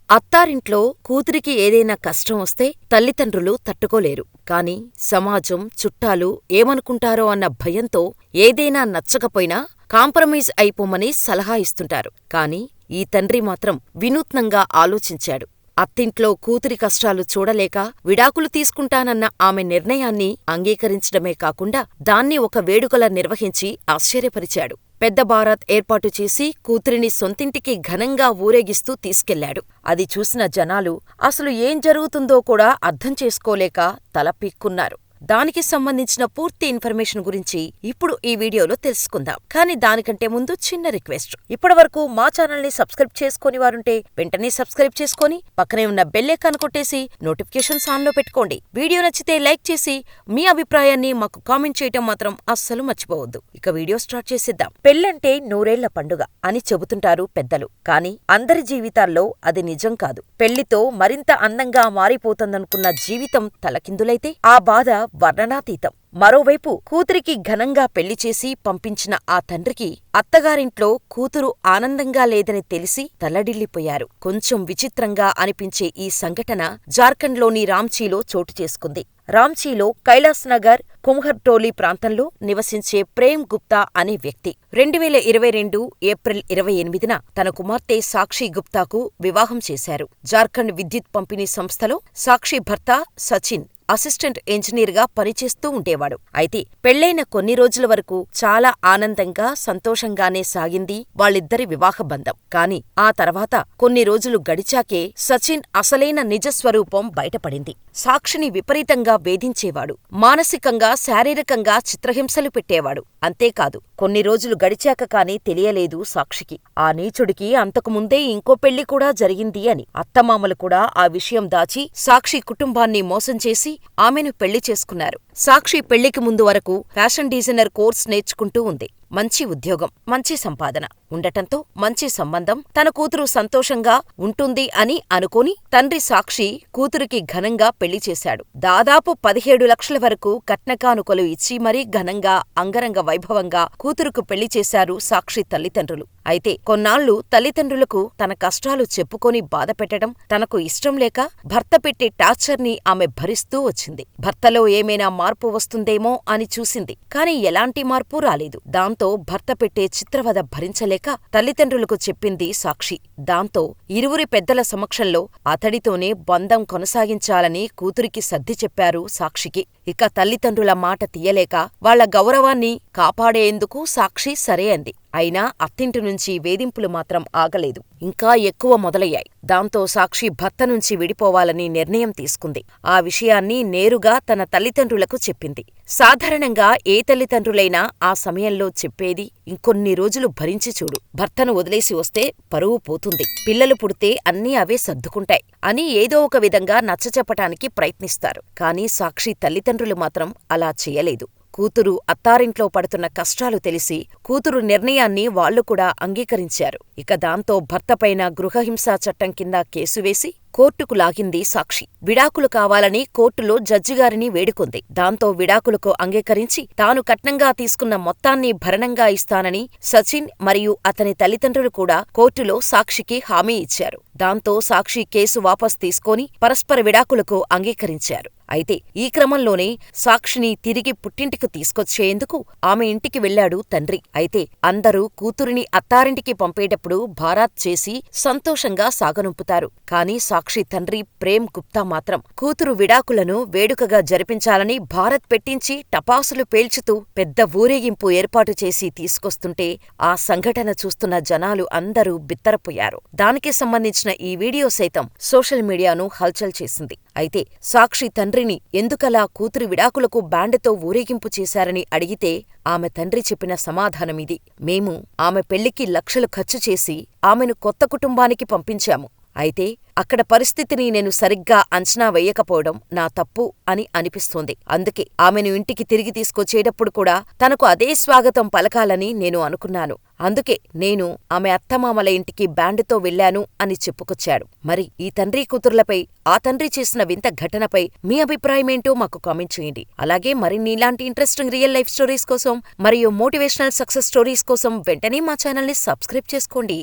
అత్తారింట్లో కూతురికి ఏదైనా కష్టం వస్తే తల్లిదండ్రులు తట్టుకోలేరు. కాని సమాజం, చుట్టాలు ఏమనుకుంటారో అన్న భయంతో ఏదైనా నచ్చకపోయినా కాంప్రమైజ్ అయిపోమని సలహా ఇస్తుంటారు. కాని ఈ తండ్రి మాత్రం వినూత్నంగా ఆలోచించాడు. అత్తింట్లో కూతురి కష్టాలు చూడలేక విడాకులు తీసుకుంటానన్న ఆమె నిర్ణయాన్ని అంగీకరించడమే కాకుండా దాన్ని ఒక వేడుకలా నిర్వహించి ఆశ్చర్యపరిచాడు. పెద్ద బారాత్ ఏర్పాటు చేసి కూతురిని సొంతింటికి ఘనంగా ఊరేగిస్తూ తీసుకెళ్లాడు. అది చూసిన జనాలు అసలు ఏం జరుగుతుందో కూడా అర్థం చేసుకోలేక తల పీక్కున్నారు. దానికి సంబంధించిన పూర్తి ఇన్ఫర్మేషన్ గురించి ఇప్పుడు ఈ వీడియోలో తెలుసుకుందాం. కానీ దానికంటే ముందు చిన్న రిక్వెస్ట్. ఇప్పటివరకు మా ఛానల్ని సబ్స్క్రైబ్ చేసుకోని వారుంటే వెంటనే సబ్స్క్రైబ్ చేసుకొని పక్కనే ఉన్న బెల్ ఐకాన్ కొట్టేసి నోటిఫికేషన్స్ ఆన్లో పెట్టుకోండి. వీడియో నచ్చితే లైక్ చేసి మీ అభిప్రాయాన్ని మాకు కామెంట్ చేయటం మాత్రం అస్సలు మర్చిపోవద్దు. ఇక వీడియో స్టార్ట్ చేసేద్దాం. పెళ్ళంటే నూరేళ్ల పండుగ అని చెబుతుంటారు పెద్దలు. కానీ అందరి జీవితాల్లో అది నిజం కాదు. పెళ్లితో మరింత అందంగా మారిపోతుందనుకున్న జీవితం తలకిందులైతే ఆ బాధ వర్ణనాతీతం. మరోవైపు కూతురికి ఘనంగా పెళ్లిచేసి పంపించిన ఆ తండ్రికి అత్తగారింట్లో కూతురు ఆనందంగా లేదని తెలిసి తల్లడిల్లిపోయారు. కొంచెం విచిత్రంగా అనిపించే ఈ సంఘటన జార్ఖండ్లోని రాంచీలో చోటు చేసుకుంది. రాంచీలో కైలాస్ నగర్, కుంహర్టోలీ ప్రాంతంలో నివసించే ప్రేమ్ గుప్తా అనే వ్యక్తి 2022 ఏప్రిల్ 28న తన కుమార్తె సాక్షి గుప్తాకు వివాహం చేశారు. జార్ఖండ్ విద్యుత్ పంపిణీ సంస్థలో సాక్షి భర్త సచిన్ అసిస్టెంట్ ఇంజనీర్గా పనిచేస్తూ ఉండేవాడు. అయితే పెళ్లైన కొన్ని రోజుల వరకు చాలా ఆనందంగా, సంతోషంగానే సాగింది వాళ్ళిద్దరి వివాహబంధం. కాని ఆ తర్వాత కొన్ని రోజులు గడిచాకే సచిన్ అసలైన నిజస్వరూపం బయటపడింది. సాక్షిని విపరీతంగా వేధించేవాడు. మానసికంగా, శారీరకంగా చిత్రహింసలు పెట్టేవాడు. అంతేకాదు, కొన్ని రోజులు గడిచాక కానీ తెలియలేదు సాక్షికి ఆ నీచుడికి అంతకుముందే ఇంకో పెళ్లి కూడా జరిగింది అని. అత్తమామలు కూడా ఆ విషయం దాచి సాక్షి కుటుంబాన్ని మోసం చేసి ఆమెను పెళ్లి చేసుకున్నారు. సాక్షి పెళ్లికి ముందు వరకు ఫ్యాషన్ డిజైనర్ కోర్స్ నేర్చుకుంటూ ఉంది. మంచి ఉద్యోగం, మంచి సంపాదన ఉండటంతో మంచి సంబంధం, తన కూతురు సంతోషంగా ఉంటుంది అని అనుకుని తండ్రి సాక్షి కూతురికి ఘనంగా పెళ్లి చేశాడు. దాదాపు 17 లక్షల వరకు కట్నకానుకలు ఇచ్చి మరీ ఘనంగా, అంగరంగ వైభవంగా కూతురుకు పెళ్లి చేశారు సాక్షి తల్లిదండ్రులు. అయితే కొన్నాళ్లు తల్లిదండ్రులకు తన కష్టాలు చెప్పుకొని బాధపెట్టడం తనకు ఇష్టం లేక భర్త పెట్టే టార్చర్ని ఆమె భరిస్తూ వచ్చింది. భర్తలో ఏమైనా మార్పు వస్తుందేమో అని చూసింది. కాని ఎలాంటి మార్పు రాలేదు. దాంతో భర్త పెట్టే చిత్రవద భరించలేక తల్లిదండ్రులకు చెప్పింది సాక్షి. దాంతో ఇరువురి పెద్దల సమక్షంలో అతడితోనే బంధం కొనసాగించాలని కూతురికి సర్ది చెప్పారు సాక్షికి. ఇక తల్లిదండ్రుల మాట తీయలేక వాళ్ల గౌరవాన్ని కాపాడేందుకు సాక్షి సరే అంది. అయినా అత్తింటి నుంచి వేధింపులు మాత్రం ఆగలేదు. ఇంకా ఎక్కువ మొదలయ్యాయి. దాంతో సాక్షి భర్త నుంచి విడిపోవాలని నిర్ణయం తీసుకుంది. ఆ విషయాన్ని నేరుగా తన తల్లిదండ్రులకు చెప్పింది. సాధారణంగా ఏ తల్లిదండ్రులైనా ఆ సమయంలో చెప్పేది ఇంకొన్ని రోజులు భరించి చూడు, భర్తను వదిలేసి వస్తే పరువు పోతుంది, పిల్లలు పుడితే అన్నీ అవే సర్దుకుంటాయి అని ఏదో ఒక విధంగా నచ్చచెప్పటానికి ప్రయత్నిస్తారు. కానీ సాక్షి తల్లిదండ్రులు మాత్రం అలా చేయలేదు. కూతురు అత్తారింట్లో పడుతున్న కష్టాలు తెలిసి కూతురు నిర్ణయాన్ని వాళ్లు కూడా అంగీకరించారు. ఇక దాంతో భర్తపైన గృహహింసా చట్టం కింద కేసు వేసి కోర్టుకు లాగింది సాక్షి. విడాకులు కావాలని కోర్టులో జడ్జిగారిని వేడుకుంది. దాంతో విడాకులకు అంగీకరించి తాను కట్నంగా తీసుకున్న మొత్తాన్ని భరణంగా ఇస్తానని సచిన్ మరియు అతని తల్లిదండ్రులు కూడా కోర్టులో సాక్షికి హామీ ఇచ్చారు. దాంతో సాక్షి కేసు వాపస్ తీసుకొని పరస్పర విడాకులకు అంగీకరించారు. అయితే ఈ క్రమంలోనే సాక్షిని తిరిగి పుట్టింటికి తీసుకొచ్చేందుకు ఆమె ఇంటికి వెళ్లాడు తండ్రి. అయితే అందరూ కూతురిని అత్తారింటికి పంపేటప్పుడు బారాత్ చేసి సంతోషంగా సాగనంపుతారు. కానీ సాక్షి తండ్రి ప్రేమ్ గుప్తా మాత్రం కూతురు విడాకులను వేడుకగా జరిపించాలని భారత్ పెట్టించి టపాసులు పేల్చుతూ పెద్ద ఊరేగింపు ఏర్పాటు చేసి తీసుకొస్తుంటే ఆ సంఘటన చూస్తున్న జనాలు అందరూ బిత్తరపోయారు. దానికి సంబంధించిన ఈ వీడియో సైతం సోషల్ మీడియాను హల్చల్ చేసింది. అయితే సాక్షి తండ్రిని ఎందుకలా కూతురి విడాకులకు బ్యాండ్తో ఊరేగింపు చేశారని అడిగితే ఆమె తండ్రి చెప్పిన సమాధానమిది. మేము ఆమె పెళ్లికి లక్షలు ఖర్చు చేసి ఆమెను కొత్త కుటుంబానికి పంపించాము. అయితే అక్కడ పరిస్థితిని నేను సరిగ్గా అంచనా వెయ్యకపోవడం నా తప్పు అని అనిపిస్తోంది. అందుకే ఆమెను ఇంటికి తిరిగి తీసుకొచ్చేటప్పుడు కూడా తనకు అదే స్వాగతం పలకాలని నేను అనుకున్నాను. అందుకే నేను ఆమె అత్తమామల ఇంటికి బ్యాండ్తో వెళ్లాను అని చెప్పుకొచ్చాడు. మరి ఈ తండ్రి కూతుర్లపై ఆ తండ్రి చేసిన వింత ఘటనపై మీ అభిప్రాయమేంటో మాకు కామెంట్ చేయండి. అలాగే మరిన్ని ఇలాంటి ఇంట్రెస్టింగ్ రియల్ లైఫ్ స్టోరీస్ కోసం మరియు మోటివేషనల్ సక్సెస్ స్టోరీస్ కోసం వెంటనే మా ఛానల్ని సబ్స్క్రైబ్ చేసుకోండి.